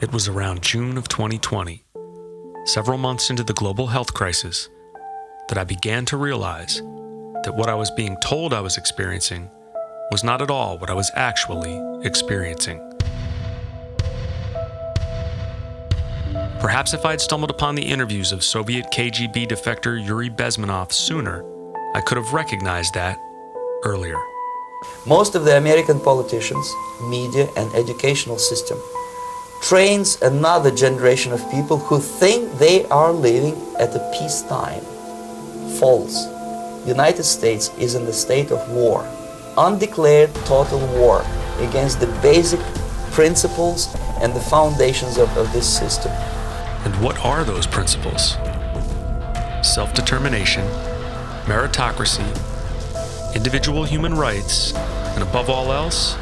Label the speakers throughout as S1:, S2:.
S1: It was around June of 2020, several months into the global health crisis, that I began to realize that what I was being told I was experiencing was not at all what I was actually experiencing. Perhaps if I had stumbled upon the interviews of Soviet KGB defector Yuri Bezmenov sooner, I could have recognized that earlier.
S2: Most of the American politicians, media, and educational system trains another generation of people who think they are living at a peacetime. False. The United States is in the state of war, undeclared total war against the basic principles and the foundations of this system.
S1: And what are those principles? Self-determination, meritocracy, individual human rights, and above all else,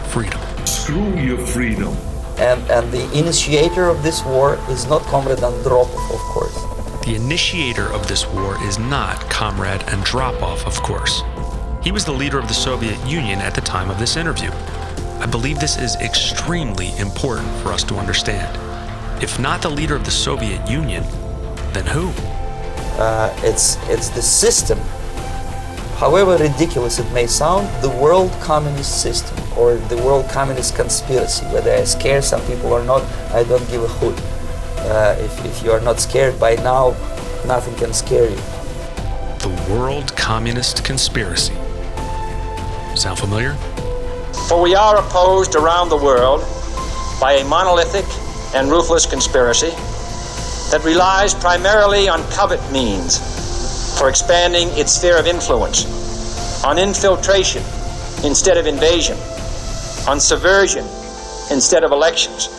S1: freedom.
S3: Screw your freedom.
S2: And the initiator of this war is not Comrade Andropov, of course.
S1: The initiator of this war is not Comrade Andropov, of course. He was the leader of the Soviet Union at the time of this interview. I believe this is extremely important for us to understand. If not the leader of the Soviet Union, then who?
S2: It's the system. However ridiculous it may sound, the world communist system or the world communist conspiracy, whether I scare some people or not, I don't give a hoot. If you are not scared by now, nothing can scare you.
S1: The world communist conspiracy. Sound familiar?
S4: For we are opposed around the world by a monolithic and ruthless conspiracy that relies primarily on covert means for expanding its sphere of influence, on infiltration instead of invasion, on subversion instead of elections,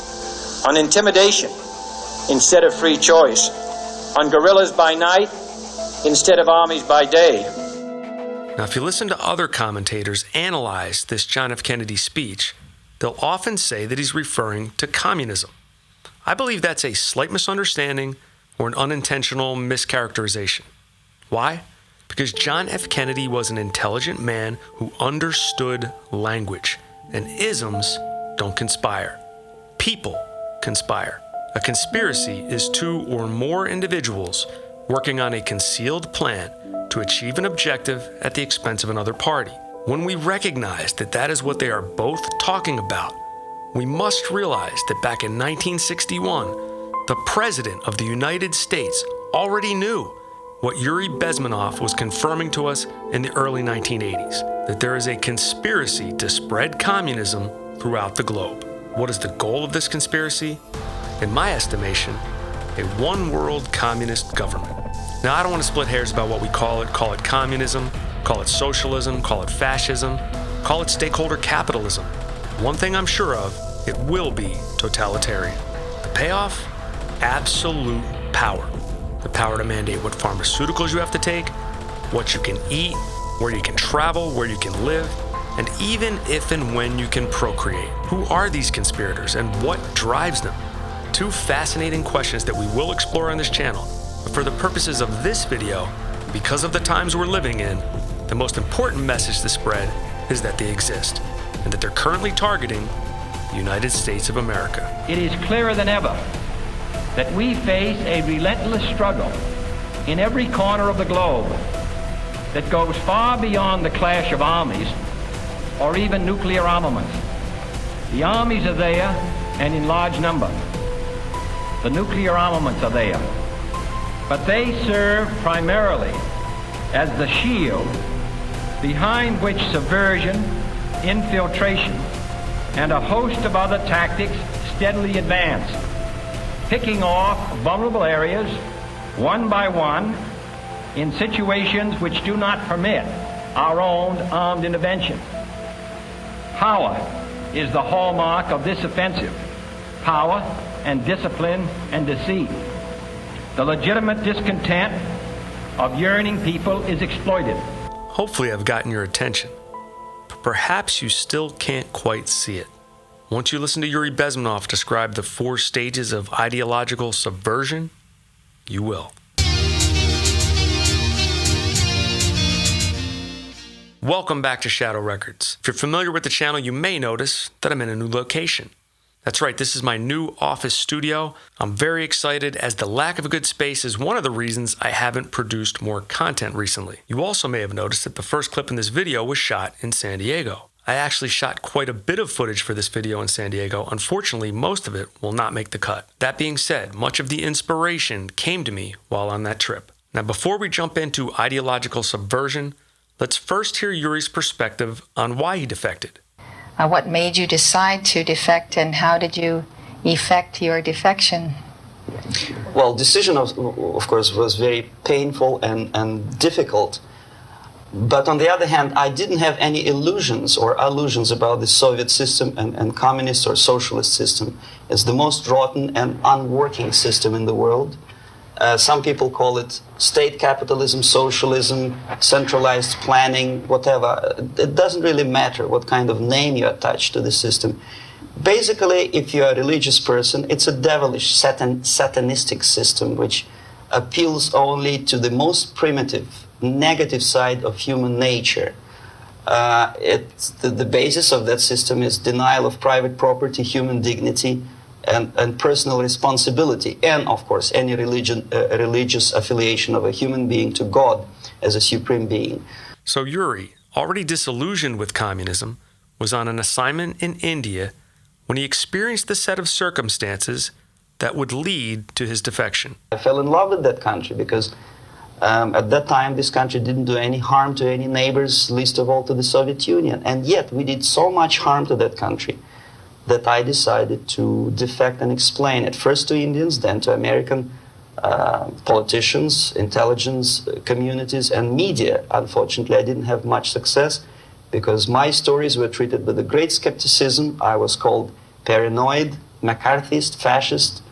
S4: on intimidation instead of free choice, on guerrillas by night instead of armies by day.
S1: Now, if you listen to other commentators analyze this John F. Kennedy speech, they'll often say that he's referring to communism. I believe that's a slight misunderstanding or an unintentional mischaracterization. Why? Because John F. Kennedy was an intelligent man who understood language, and isms don't conspire. People conspire. A conspiracy is two or more individuals working on a concealed plan to achieve an objective at the expense of another party. When we recognize that that is what they are both talking about, we must realize that back in 1961, the President of the United States already knew what Yuri Bezmenov was confirming to us in the early 1980s, that there is a conspiracy to spread communism throughout the globe. What is the goal of this conspiracy? In my estimation, a one-world communist government. Now, I don't want to split hairs about what we call it communism, call it socialism, call it fascism, call it stakeholder capitalism. One thing I'm sure of, it will be totalitarian. The payoff? Absolute power. The power to mandate what pharmaceuticals you have to take, what you can eat, where you can travel, where you can live, and even if and when you can procreate. Who are these conspirators and what drives them? Two fascinating questions that we will explore on this channel. But for the purposes of this video, because of the times we're living in, the most important message to spread is that they exist and that they're currently targeting the United States of America.
S5: It is clearer than ever that we face a relentless struggle in every corner of the globe that goes far beyond the clash of armies or even nuclear armaments. The armies are there and in large number. The nuclear armaments are there. But they serve primarily as the shield behind which subversion, infiltration, and a host of other tactics steadily advance, picking off vulnerable areas one by one in situations which do not permit our own armed intervention. Power is the hallmark of this offensive. Power and discipline and deceit. The legitimate discontent of yearning people is exploited.
S1: Hopefully I've gotten your attention, but perhaps you still can't quite see it. Once you listen to Yuri Bezmenov describe the 4 stages of ideological subversion, you will. Welcome back to Shadow Wreckardz. If you're familiar with the channel, you may notice that I'm in a new location. That's right, this is my new office studio. I'm very excited as the lack of a good space is one of the reasons I haven't produced more content recently. You also may have noticed that the first clip in this video was shot in San Diego. I actually shot quite a bit of footage for this video in San Diego. Unfortunately, most of it will not make the cut. That being said, much of the inspiration came to me while on that trip. Now, before we jump into ideological subversion, let's first hear Yuri's perspective on why he defected.
S6: What made you decide to defect, and how did you effect your defection?
S7: Well, decision of course was very painful and difficult. But on the other hand, I didn't have any illusions or allusions about the Soviet system and communist or socialist system. It's the most rotten and unworking system in the world. Some people call it state capitalism, socialism, centralized planning, whatever. It doesn't really matter what kind of name you attach to the system. Basically, if you're a religious person, it's a devilish, satanistic system which appeals only to the most primitive, negative side of human nature. The basis of that system is denial of private property, human dignity, and personal responsibility, and of course any religious affiliation of a human being to God as a supreme being.
S1: So Yuri, already disillusioned with communism, was on an assignment in India when he experienced the set of circumstances that would lead to his defection.
S7: I fell in love with that country because at that time this country didn't do any harm to any neighbors, least of all to the Soviet Union, and yet we did so much harm to that country that I decided to defect and explain it, first to Indians, then to American politicians, intelligence communities, and media. Unfortunately, I didn't have much success because my stories were treated with a great skepticism. I was called paranoid, McCarthyist, fascist,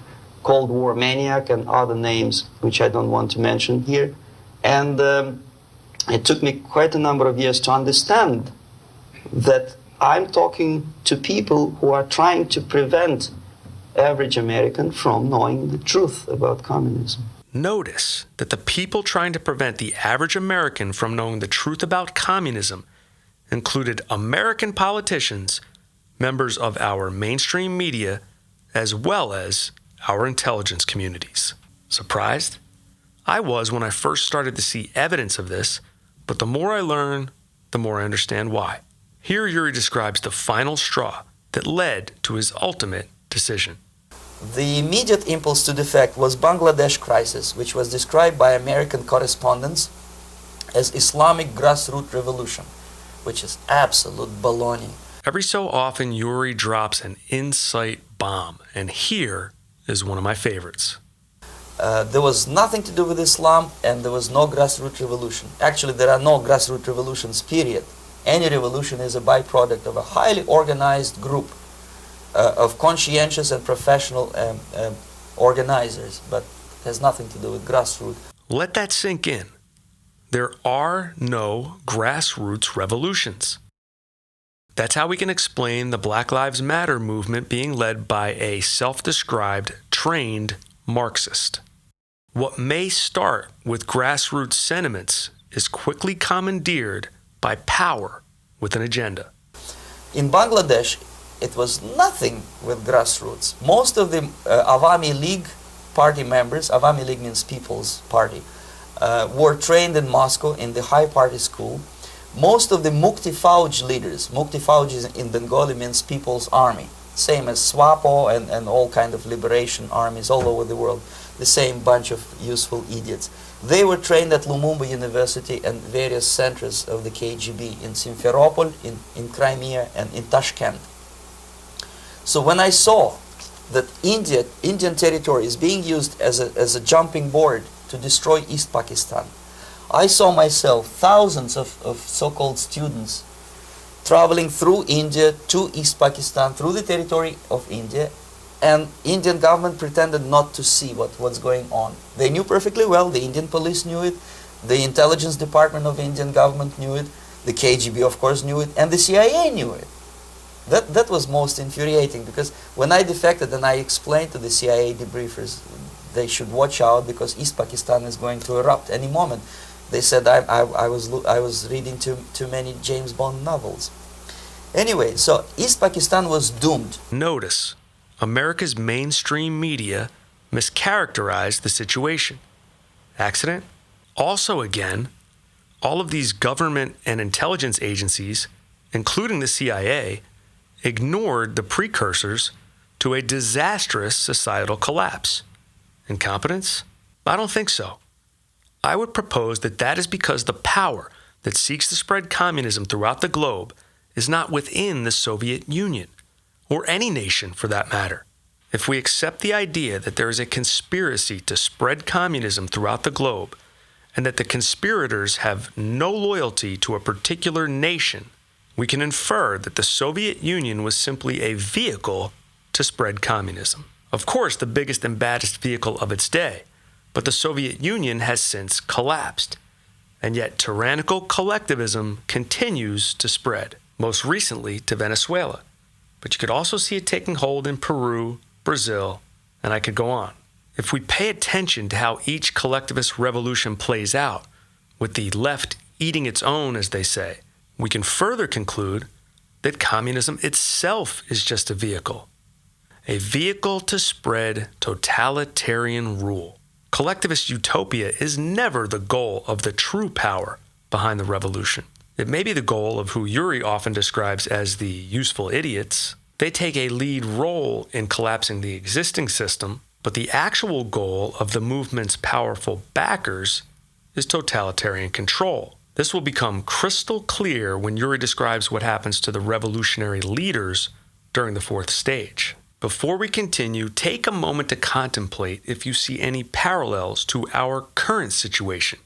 S7: Cold War maniac, and other names which I don't want to mention here. And it took me quite a number of years to understand that I'm talking to people who are trying to prevent average American from knowing the truth about communism.
S1: Notice that the people trying to prevent the average American from knowing the truth about communism included American politicians, members of our mainstream media, as well as our intelligence communities. Surprised? I was when I first started to see evidence of this, but the more I learn, the more I understand why. Here Yuri describes the final straw that led to his ultimate decision.
S2: The immediate impulse to defect was Bangladesh crisis, which was described by American correspondents as Islamic grassroots revolution, which is absolute baloney.
S1: Every so often, Yuri drops an insight bomb, and here is one of my favorites.
S2: There was nothing to do with Islam, and there was no grassroots revolution. Actually, there are no grassroots revolutions, period. Any revolution is a byproduct of a highly organized group of conscientious and professional organizers, but it has nothing to do with grassroots.
S1: Let that sink in. There are no grassroots revolutions. That's how we can explain the Black Lives Matter movement being led by a self-described trained Marxist. What may start with grassroots sentiments is quickly commandeered by power with an agenda.
S2: In Bangladesh, it was nothing with grassroots. Most of the Awami League party members, Awami League means People's Party, were trained in Moscow in the High Party School. Most of the Mukti Fauj leaders, Mukti Fauj in Bengali means People's Army, same as SWAPO and all kind of liberation armies all over the world, the same bunch of useful idiots. They were trained at Lumumba University and various centers of the KGB in Simferopol, in Crimea, and in Tashkent. So when I saw that Indian territory is being used as a jumping board to destroy East Pakistan, I saw myself thousands of so-called students traveling through India to East Pakistan, through the territory of India, and Indian government pretended not to see what's going on. They knew perfectly well, the Indian police knew it, the intelligence department of the Indian government knew it, the KGB of course knew it, and the CIA knew it. That was most infuriating, because when I defected and I explained to the CIA debriefers they should watch out because East Pakistan is going to erupt any moment. They said I was reading too many James Bond novels. Anyway, so East Pakistan was doomed.
S1: Notice, America's mainstream media mischaracterized the situation. Accident? Also, again, all of these government and intelligence agencies, including the CIA, ignored the precursors to a disastrous societal collapse. Incompetence? I don't think so. I would propose that that is because the power that seeks to spread communism throughout the globe is not within the Soviet Union, or any nation for that matter. If we accept the idea that there is a conspiracy to spread communism throughout the globe, and that the conspirators have no loyalty to a particular nation, we can infer that the Soviet Union was simply a vehicle to spread communism. Of course, the biggest and baddest vehicle of its day, but the Soviet Union has since collapsed. And yet tyrannical collectivism continues to spread, most recently to Venezuela. But you could also see it taking hold in Peru, Brazil, and I could go on. If we pay attention to how each collectivist revolution plays out, with the left eating its own, as they say, we can further conclude that communism itself is just a vehicle to spread totalitarian rule. Collectivist utopia is never the goal of the true power behind the revolution. It may be the goal of who Yuri often describes as the useful idiots. They take a lead role in collapsing the existing system, but the actual goal of the movement's powerful backers is totalitarian control. This will become crystal clear when Yuri describes what happens to the revolutionary leaders during the fourth stage. Before we continue, take a moment to contemplate if you see any parallels to our current situation.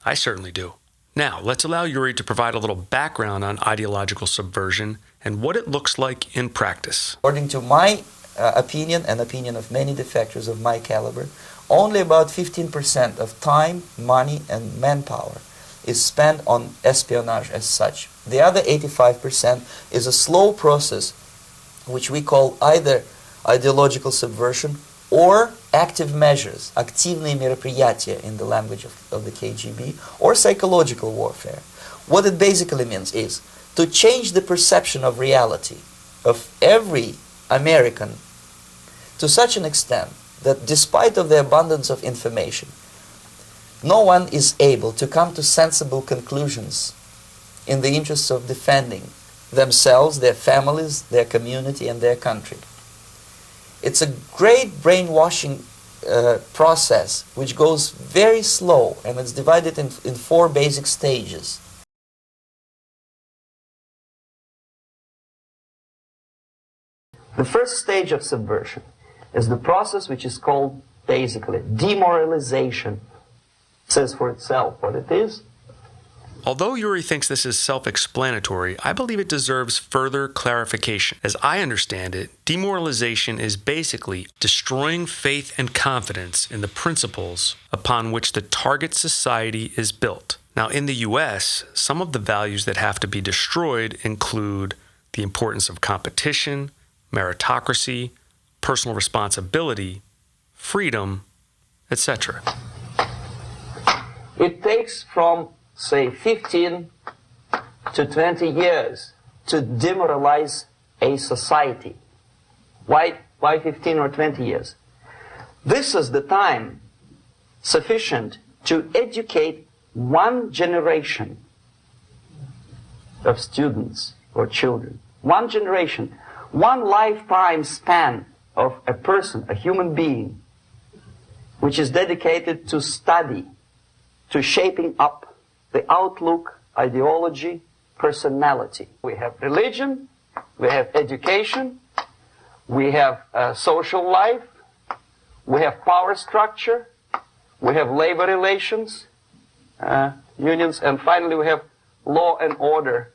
S1: I certainly do. Now, let's allow Yuri to provide a little background on ideological subversion and what it looks like in practice.
S2: According to my opinion and opinion of many defectors of my caliber, only about 15% of time, money, and manpower is spent on espionage as such. The other 85% is a slow process which we call either ideological subversion or active measures, активные мероприятия in the language of the KGB, or psychological warfare. What it basically means is to change the perception of reality of every American to such an extent that despite of the abundance of information, no one is able to come to sensible conclusions in the interests of defending themselves, their families, their community, and their country. It's a great brainwashing process which goes very slow, and it's divided in 4 basic stages. The first stage of subversion is the process which is called basically demoralization. It says for itself what it is.
S1: Although Yuri thinks this is self-explanatory, I believe it deserves further clarification. As I understand it, demoralization is basically destroying faith and confidence in the principles upon which the target society is built. Now, in the U.S., some of the values that have to be destroyed include the importance of competition, meritocracy, personal responsibility, freedom, etc.
S7: It takes from, say, 15 to 20 years to demoralize a society. Why 15 or 20 years? This is the time sufficient to educate one generation of students or children. One generation, one lifetime span of a person, a human being, which is dedicated to study, to shaping up the outlook, ideology, personality. We have religion, we have education, we have social life, we have power structure, we have labor relations, unions, and finally we have law and order.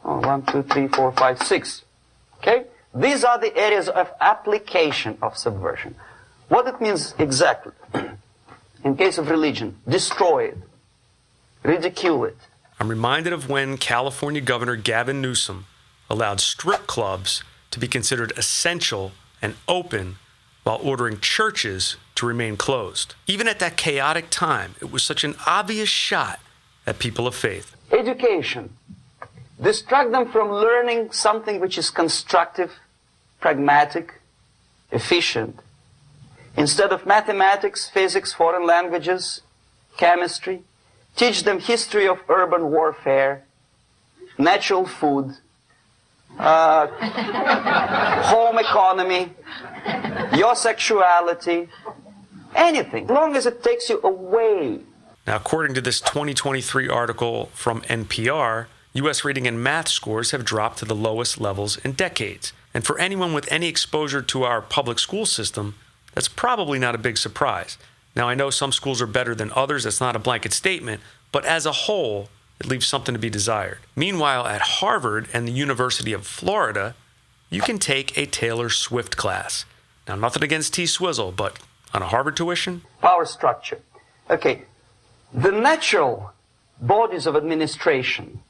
S7: 1, 2, 3, 4, 5, 6. Okay? These are the areas of application of subversion. What it means exactly? In case of religion, destroy it, ridicule it.
S1: I'm reminded of when California Governor Gavin Newsom allowed strip clubs to be considered essential and open while ordering churches to remain closed. Even at that chaotic time, it was such an obvious shot at people of faith.
S7: Education. Distract them from learning something which is constructive, pragmatic, efficient. Instead of mathematics, physics, foreign languages, chemistry, teach them history of urban warfare, natural food, home economy, your sexuality, anything, as long as it takes you away.
S1: Now, according to this 2023 article from NPR, U.S. reading and math scores have dropped to the lowest levels in decades. And for anyone with any exposure to our public school system, that's probably not a big surprise. Now, I know some schools are better than others. That's not a blanket statement. But as a whole, it leaves something to be desired. Meanwhile, at Harvard and the University of Florida, you can take a Taylor Swift class. Now, nothing against T-Swizzle, but on a Harvard tuition?
S7: Power structure. Okay, the natural bodies of administration,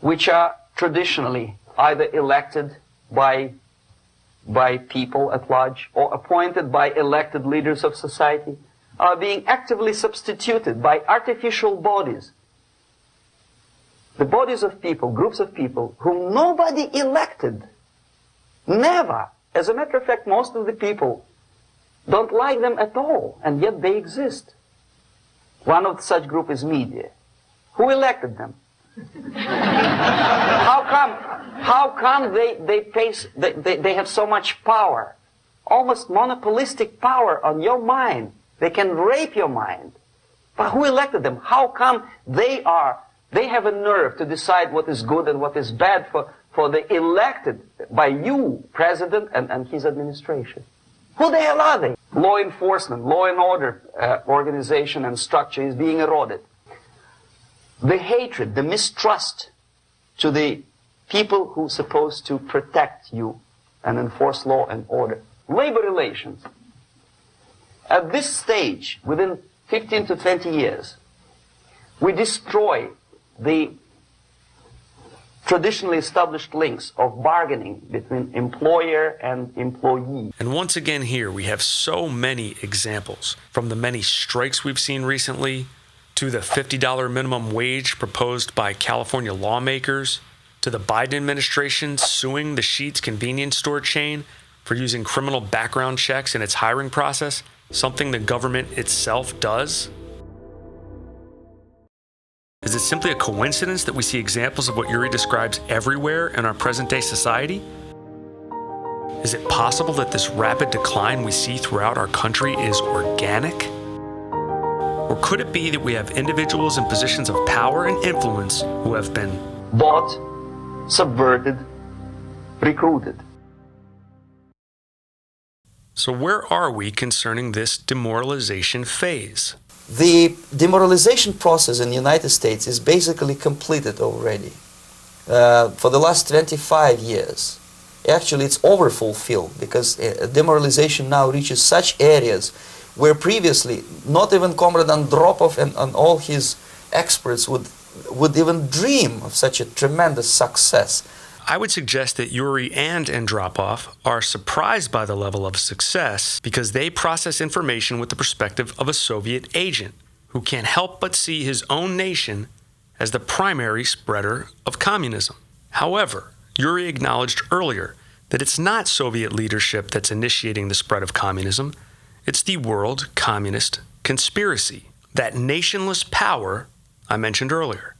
S7: which are traditionally either elected by people at large or appointed by elected leaders of society, are being actively substituted by artificial bodies. The bodies of people, groups of people, whom nobody elected. Never. As a matter of fact, most of the people don't like them at all, and yet they exist. One of such group is media. Who elected them? How come they have so much power? Almost monopolistic power on your mind. They can rape your mind. But who elected them? How come they have a nerve to decide what is good and what is bad for the elected by you, president, and his administration? Who the hell are they? Law enforcement, law and order organization and structure is being eroded. The hatred, the mistrust to the people who are supposed to protect you and enforce law and order. Labor relations. At this stage, within 15 to 20 years, we destroy the traditionally established links of bargaining between employer and employee.
S1: And once again here, we have so many examples, from the many strikes we've seen recently, to the $50 minimum wage proposed by California lawmakers, to the Biden administration suing the Sheetz convenience store chain for using criminal background checks in its hiring process, something the government itself does. Is it simply a coincidence that we see examples of what Yuri describes everywhere in our present-day society? Is it possible that this rapid decline we see throughout our country is organic? Or could it be that we have individuals in positions of power and influence who have been
S7: bought, subverted, recruited?
S1: So where are we concerning this demoralization phase?
S2: The demoralization process in the United States is basically completed already. For the last 25 years. Actually, it's overfulfilled because demoralization now reaches such areas where previously not even Comrade Andropov and all his experts would even dream of such a tremendous success.
S1: I would suggest that Yuri and Andropov are surprised by the level of success because they process information with the perspective of a Soviet agent who can't help but see his own nation as the primary spreader of communism. However, Yuri acknowledged earlier that it's not Soviet leadership that's initiating the spread of communism, it's the world communist conspiracy, that nationless power I mentioned earlier.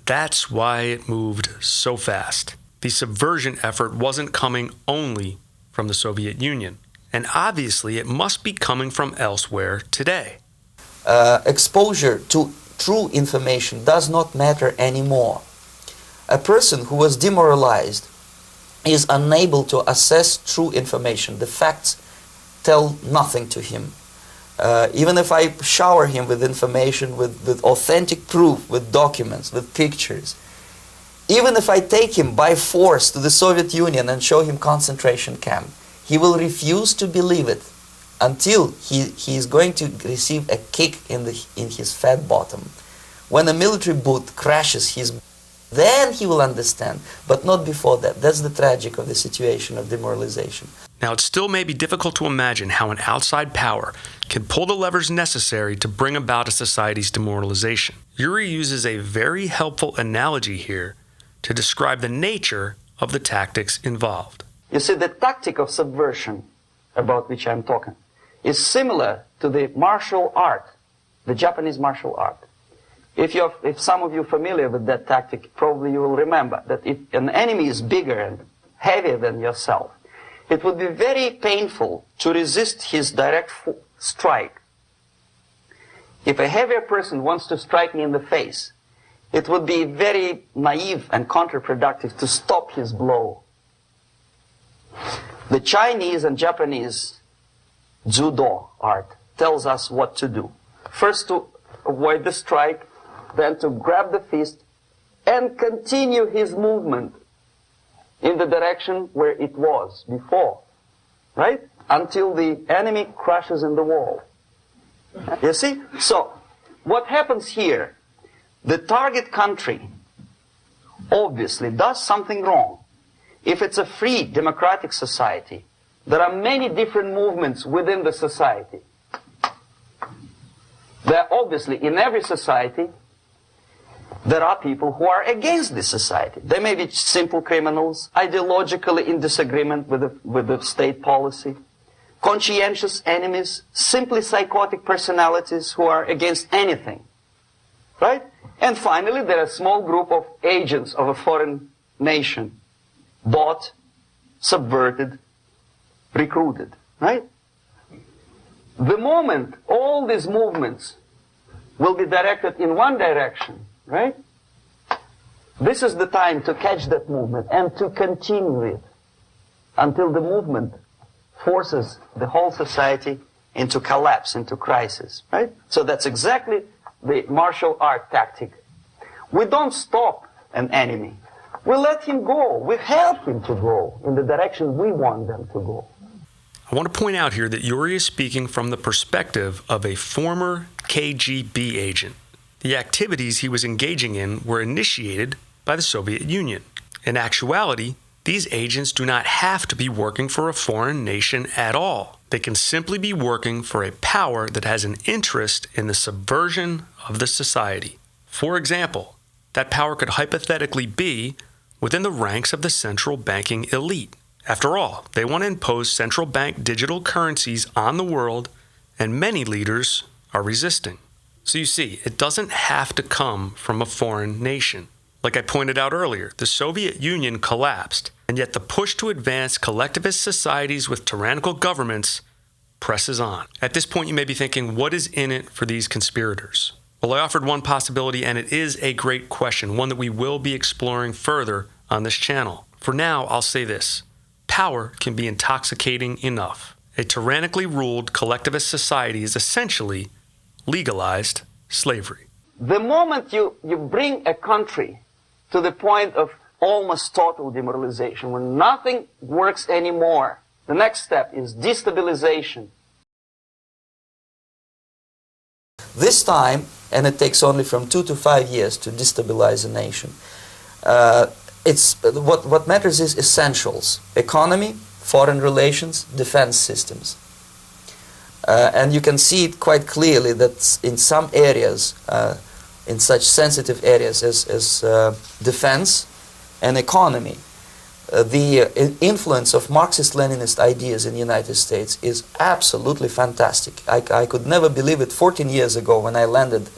S1: That's why it moved so fast. The subversion effort wasn't coming only from the Soviet Union, and obviously it must be coming from elsewhere today.
S2: Exposure to true information does not matter anymore. A person who was demoralized is unable to assess true information. The facts tell nothing to him. Even if I shower him with information, with authentic proof, with documents, with pictures, even if I take him by force to the Soviet Union and show him concentration camp, he will refuse to believe it until he is going to receive a kick in his fat bottom. When a military boot crashes then he will understand, but not before that. That's the tragic of the situation of demoralization.
S1: Now, it still may be difficult to imagine how an outside power can pull the levers necessary to bring about a society's demoralization. Yuri uses a very helpful analogy here to describe the nature of the tactics involved.
S7: You see, the tactic of subversion, about which I'm talking, is similar to the martial art, the Japanese martial art. If some of you are familiar with that tactic, probably you will remember that if an enemy is bigger and heavier than yourself, it would be very painful to resist his direct strike. If a heavier person wants to strike me in the face, it would be very naive and counterproductive to stop his blow. The Chinese and Japanese judo art tells us what to do. First to avoid the strike, then to grab the fist and continue his movement in the direction where it was before, right? Until the enemy crashes in the wall. You see? So, what happens here? The target country obviously does something wrong. If it's a free democratic society, there are many different movements within the society. There are obviously, in every society, there are people who are against this society. They may be simple criminals, ideologically in disagreement with the state policy, conscientious enemies, simply psychotic personalities who are against anything. Right? And finally, there are a small group of agents of a foreign nation, bought, subverted, recruited. Right? The moment all these movements will be directed in one direction, right? This is the time to catch that movement and to continue it until the movement forces the whole society into collapse, into crisis, right? So that's exactly the martial art tactic. We don't stop an enemy. We let him go. We help him to go in the direction we want them to go.
S1: I want to point out here that Yuri is speaking from the perspective of a former KGB agent. The activities he was engaging in were initiated by the Soviet Union. In actuality, these agents do not have to be working for a foreign nation at all. They can simply be working for a power that has an interest in the subversion of the society. For example, that power could hypothetically be within the ranks of the central banking elite. After all, they want to impose central bank digital currencies on the world, and many leaders are resisting. So you see, it doesn't have to come from a foreign nation. Like I pointed out earlier, the Soviet Union collapsed, and yet the push to advance collectivist societies with tyrannical governments presses on. At this point, you may be thinking, what is in it for these conspirators? Well, I offered one possibility, and it is a great question, one that we will be exploring further on this channel. For now, I'll say this. Power can be intoxicating enough. A tyrannically ruled collectivist society is essentially legalized slavery.
S7: The moment you bring a country to the point of almost total demoralization, when nothing works anymore, the next step is destabilization.
S2: This time, and it takes only from 2 to 5 years to destabilize a nation, what matters is essentials: economy, foreign relations, defense systems. And you can see it quite clearly that in some areas, in such sensitive areas as defense and economy, the influence of Marxist-Leninist ideas in the United States is absolutely fantastic. I could never believe it 14 years ago when I landed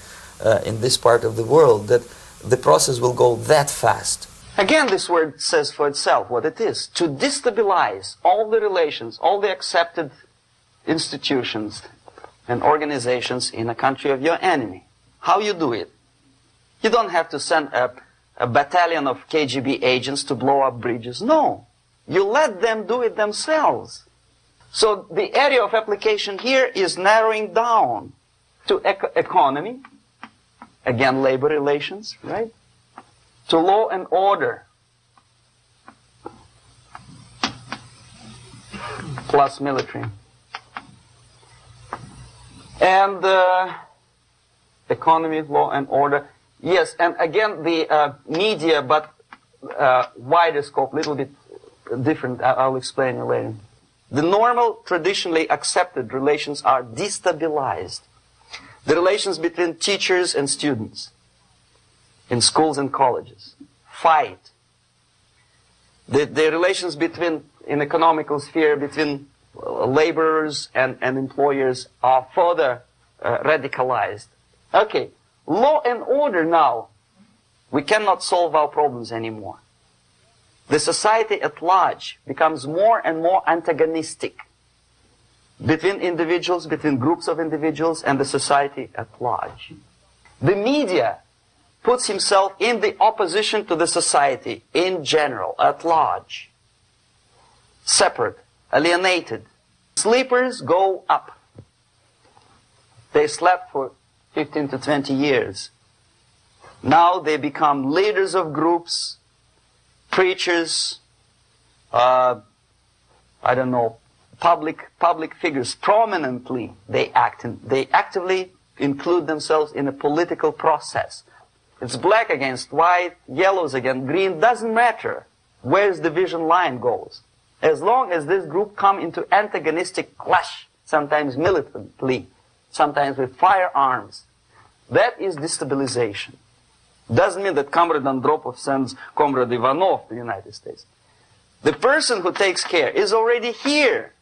S2: in this part of the world that the process will go that fast.
S7: Again, this word says for itself what it is: to destabilize all the relations, all the accepted institutions and organizations in a country of your enemy. How you do it? You don't have to send a battalion of KGB agents to blow up bridges. No. You let them do it themselves. So the area of application here is narrowing down to economy, again labor relations, right? To law and order, plus military. And economy, law and order. Yes, and again the media, but wider scope, little bit different. I'll explain you later. The normal, traditionally accepted relations are destabilized. The relations between teachers and students in schools and colleges fight. The relations between, in economical sphere, between laborers and employers are further radicalized. Okay, law and order now. We cannot solve our problems anymore. The society at large becomes more and more antagonistic between individuals, between groups of individuals, and the society at large. The media puts himself in the opposition to the society in general, at large. Separate, alienated. Sleepers go up. They slept for 15 to 20 years. Now they become leaders of groups, preachers, public figures. Prominently they actively include themselves in a political process. It's black against white, yellows against green, doesn't matter where the division line goes. As long as this group come into antagonistic clash, sometimes militantly, sometimes with firearms, that is destabilization. Doesn't mean that Comrade Andropov sends Comrade Ivanov to the United States. The person who takes care is already here.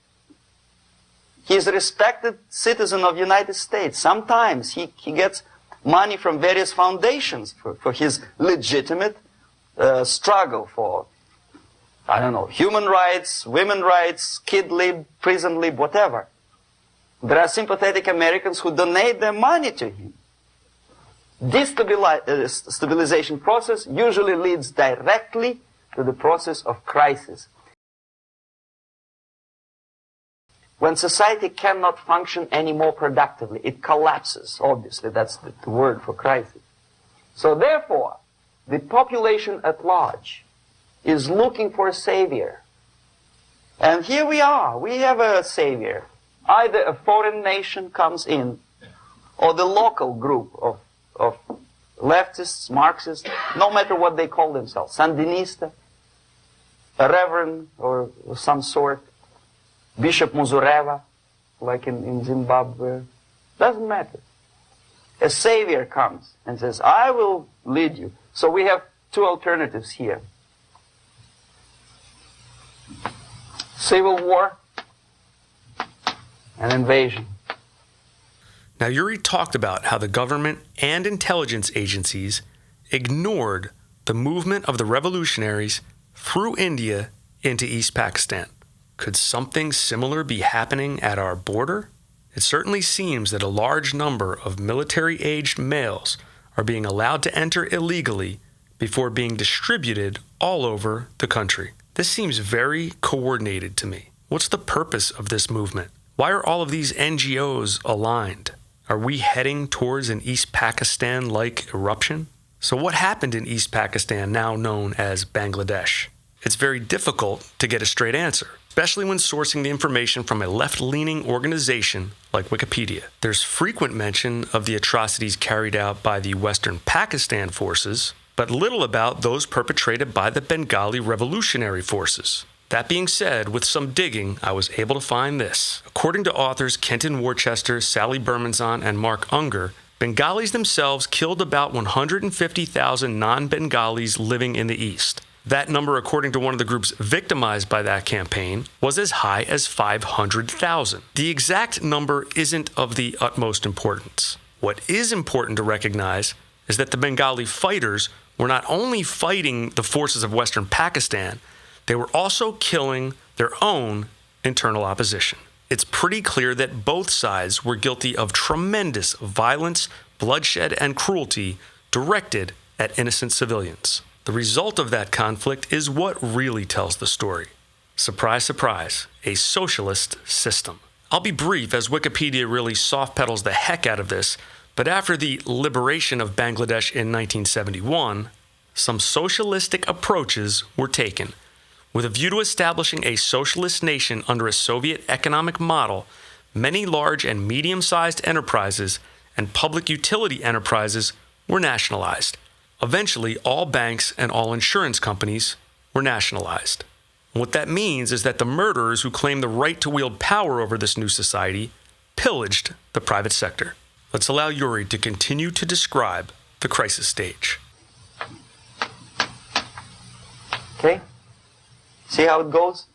S7: He is a respected citizen of the United States. Sometimes he gets money from various foundations for his legitimate struggle for, human rights, women's rights, kid lib, prison lib, whatever. There are sympathetic Americans who donate their money to him. This stabilization process usually leads directly to the process of crisis. When society cannot function any more productively, it collapses, obviously, that's the word for crisis. So therefore, the population at large is looking for a savior. And here we are, we have a savior. Either a foreign nation comes in, or the local group of leftists, Marxists, no matter what they call themselves, Sandinista, a reverend or some sort, Bishop Muzureva, like in Zimbabwe, doesn't matter. A savior comes and says, I will lead you. So we have two alternatives here. Civil war and invasion.
S1: Now, Yuri talked about how the government and intelligence agencies ignored the movement of the revolutionaries through India into East Pakistan. Could something similar be happening at our border? It certainly seems that a large number of military-aged males are being allowed to enter illegally before being distributed all over the country. This seems very coordinated to me. What's the purpose of this movement? Why are all of these NGOs aligned? Are we heading towards an East Pakistan-like eruption? So what happened in East Pakistan, now known as Bangladesh? It's very difficult to get a straight answer, especially when sourcing the information from a left-leaning organization like Wikipedia. There's frequent mention of the atrocities carried out by the Western Pakistan forces, but little about those perpetrated by the Bengali revolutionary forces. That being said, with some digging, I was able to find this. According to authors Kenton Worcester, Sally Bermanzon, and Mark Unger, Bengalis themselves killed about 150,000 non-Bengalis living in the East. That number, according to one of the groups victimized by that campaign, was as high as 500,000. The exact number isn't of the utmost importance. What is important to recognize is that the Bengali fighters were not only fighting the forces of Western Pakistan, they were also killing their own internal opposition. It's pretty clear that both sides were guilty of tremendous violence, bloodshed, and cruelty directed at innocent civilians. The result of that conflict is what really tells the story. Surprise, surprise, a socialist system. I'll be brief, as Wikipedia really soft pedals the heck out of this, but after the liberation of Bangladesh in 1971, some socialistic approaches were taken. With a view to establishing a socialist nation under a Soviet economic model, many large and medium-sized enterprises and public utility enterprises were nationalized. Eventually, all banks and all insurance companies were nationalized. What that means is that the murderers who claim the right to wield power over this new society pillaged the private sector. Let's allow Yuri to continue to describe the crisis stage.
S7: Okay? See how it goes?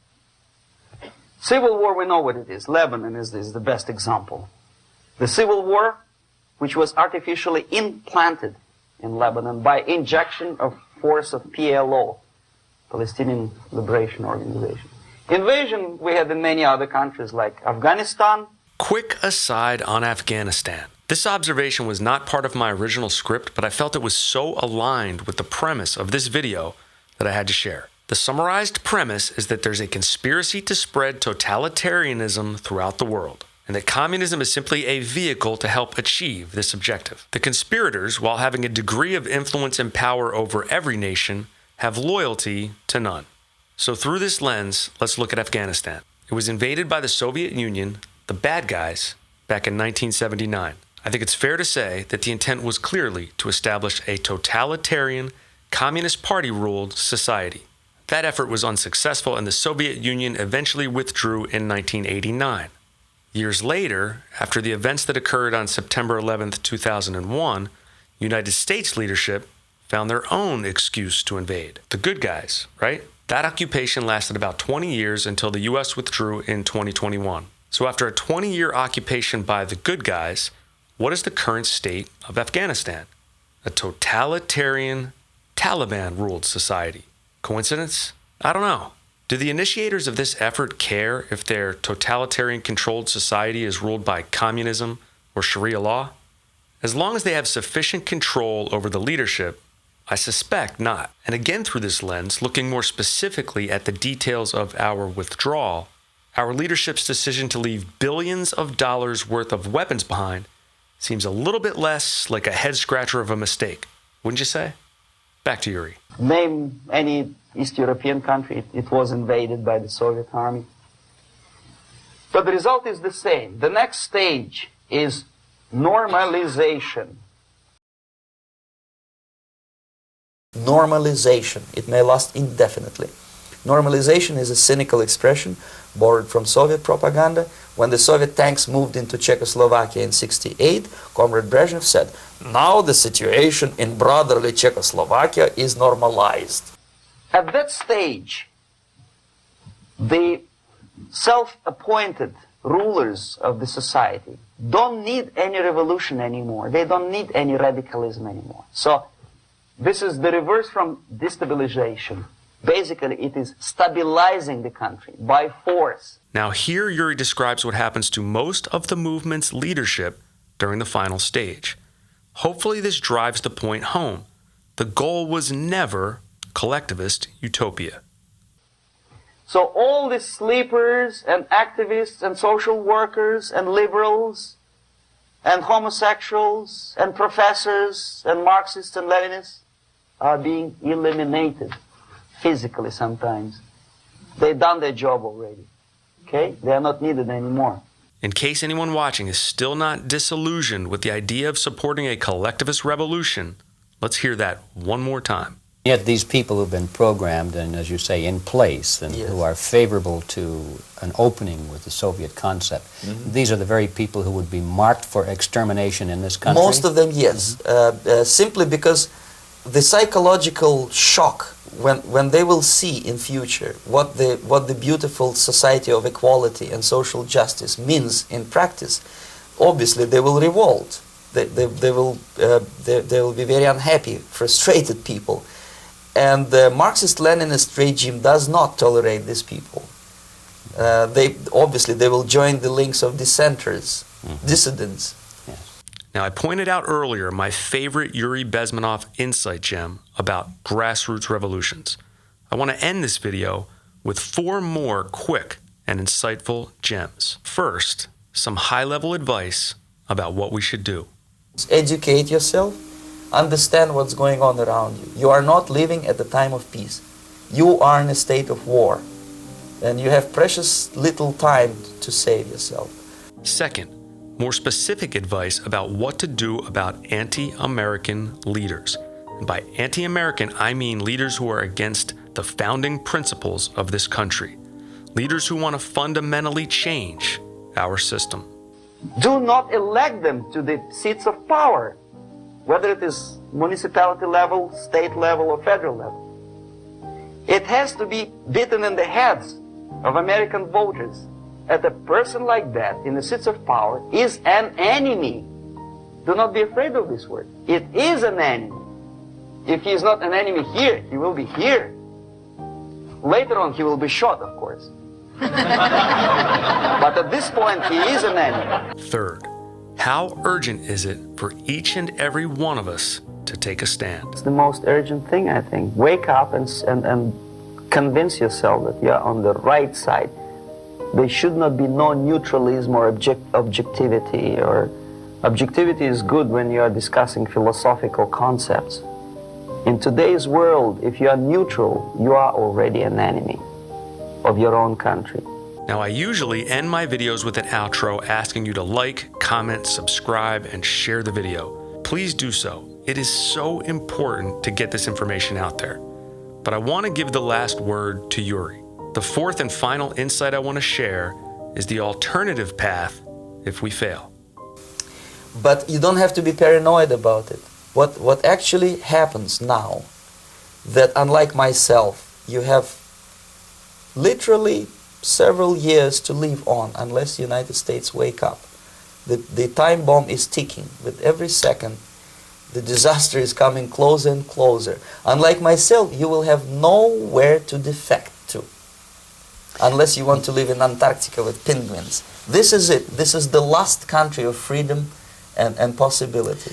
S7: Civil war, we know what it is. Lebanon is the best example. The civil war, which was artificially implanted in Lebanon by injection of force of PLO, Palestinian Liberation Organization. Invasion we had in many other countries like Afghanistan.
S1: Quick aside on Afghanistan. This observation was not part of my original script, but I felt it was so aligned with the premise of this video that I had to share. The summarized premise is that there's a conspiracy to spread totalitarianism throughout the world, and that communism is simply a vehicle to help achieve this objective. The conspirators, while having a degree of influence and power over every nation, have loyalty to none. So through this lens, let's look at Afghanistan. It was invaded by the Soviet Union, the bad guys, back in 1979. I think it's fair to say that the intent was clearly to establish a totalitarian, Communist Party-ruled society. That effort was unsuccessful, and the Soviet Union eventually withdrew in 1989. Years later, after the events that occurred on September 11, 2001, United States leadership found their own excuse to invade. The good guys, right? That occupation lasted about 20 years until the U.S. withdrew in 2021. So after a 20-year occupation by the good guys, what is the current state of Afghanistan? A totalitarian, Taliban-ruled society. Coincidence? I don't know. Do the initiators of this effort care if their totalitarian-controlled society is ruled by communism or Sharia law? As long as they have sufficient control over the leadership, I suspect not. And again through this lens, looking more specifically at the details of our withdrawal, our leadership's decision to leave billions of dollars worth of weapons behind seems a little bit less like a head-scratcher of a mistake, wouldn't you say? Back to Yuri.
S7: Name any East European country, it was invaded by the Soviet army. But the result is the same. The next stage is normalization.
S2: Normalization. It may last indefinitely. Normalization is a cynical expression borrowed from Soviet propaganda. When the Soviet tanks moved into Czechoslovakia in '68, Comrade Brezhnev said, "Now the situation in brotherly Czechoslovakia is normalized."
S7: At that stage, the self-appointed rulers of the society don't need any revolution anymore. They don't need any radicalism anymore. So this is the reverse from destabilization. Basically, it is stabilizing the country by force.
S1: Now here Yuri describes what happens to most of the movement's leadership during the final stage. Hopefully this drives the point home. The goal was never collectivist utopia.
S7: So all the sleepers and activists and social workers and liberals and homosexuals and professors and Marxists and Leninists are being eliminated. Physically sometimes. They've done their job already. Okay? They are not needed anymore.
S1: In case anyone watching is still not disillusioned with the idea of supporting a collectivist revolution, let's hear that one more time.
S8: Yet these people who've been programmed and, as you say, in place and
S2: Yes.
S8: who are favorable to an opening with the Soviet concept, these are the very people who would be marked for extermination in this country?
S2: Most of them, yes. Simply because the psychological shock when they will see in future what the beautiful society of equality and social justice means in practice, obviously they will revolt. They will be very unhappy, frustrated people. And the Marxist-Leninist regime does not tolerate these people. They will join the links of dissenters, dissidents.
S1: Now, I pointed out earlier my favorite Yuri Bezmenov insight gem about grassroots revolutions. I want to end this video with 4 more quick and insightful gems. First, some high-level advice about what we should do.
S2: Educate yourself, understand what's going on around you. You are not living at the time of peace. You are in a state of war, and you have precious little time to save yourself.
S1: Second, more specific advice about what to do about anti-American leaders. And by anti-American, I mean leaders who are against the founding principles of this country, leaders who want to fundamentally change our system.
S7: Do not elect them to the seats of power, whether it is municipality level, state level, or federal level. It has to be beaten in the heads of American voters that a person like that in the seats of power is an enemy. Do not be afraid of this word. It is an enemy. If he is not an enemy here, he will be here. Later on, he will be shot, of course. But at this point, he is an enemy.
S1: Third, how urgent is it for each and every one of us to take a stand?
S7: It's the most urgent thing, I think. Wake up and convince yourself that you're on the right side. There should not be no neutralism or objectivity. Objectivity is good when you are discussing philosophical concepts. In today's world, if you are neutral, you are already an enemy of your own country.
S1: Now, I usually end my videos with an outro asking you to like, comment, subscribe, and share the video. Please do so. It is so important to get this information out there. But I want to give the last word to Yuri. The fourth and final insight I want to share is the alternative path if we fail.
S2: But you don't have to be paranoid about it. What actually happens now, that unlike myself, you have literally several years to live on unless the United States wake up. The time bomb is ticking. With every second, the disaster is coming closer and closer. Unlike myself, you will have nowhere to defect to, unless you want to live in Antarctica with penguins. This is it. This is the last country of freedom and possibility.